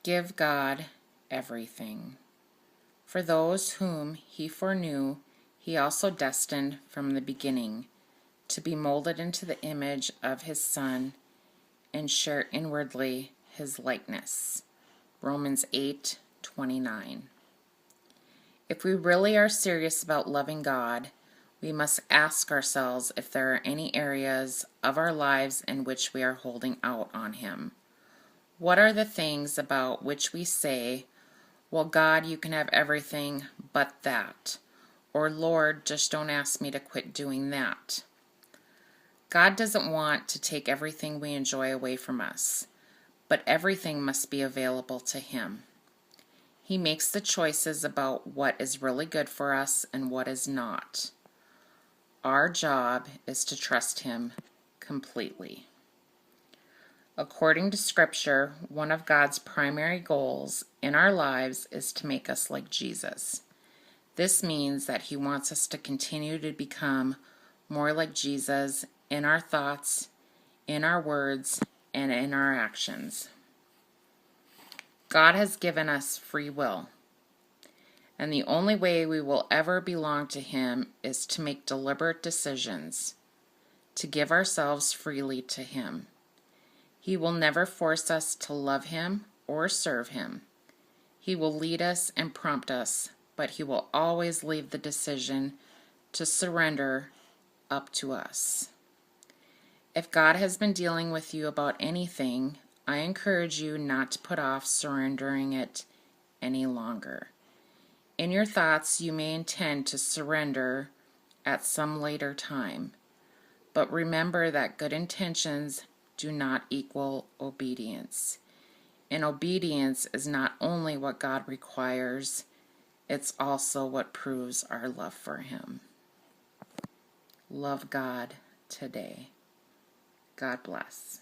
Give God everything. For those whom he foreknew, he also destined from the beginning to be molded into the image of his Son and share inwardly his likeness. Romans 8:29. If we really are serious about loving God, we must ask ourselves if there are any areas of our lives in which we are holding out on him. What are the things about which we say, well, God, you can have everything but that, or Lord, just don't ask me to quit doing that? God doesn't want to take everything we enjoy away from us, but everything must be available to him. He makes the choices about what is really good for us and what is not. Our job is to trust him completely. According to Scripture, one of God's primary goals in our lives is to make us like Jesus. This means that he wants us to continue to become more like Jesus in our thoughts, in our words, and in our actions. God has given us free will, and the only way we will ever belong to him is to make deliberate decisions, to give ourselves freely to him. He will never force us to love him or serve him. He will lead us and prompt us, but he will always leave the decision to surrender up to us. If God has been dealing with you about anything, I encourage you not to put off surrendering it any longer. In your thoughts, you may intend to surrender at some later time, but remember that good intentions do not equal obedience. And obedience is not only what God requires, it's also what proves our love for him. Love God today. God bless.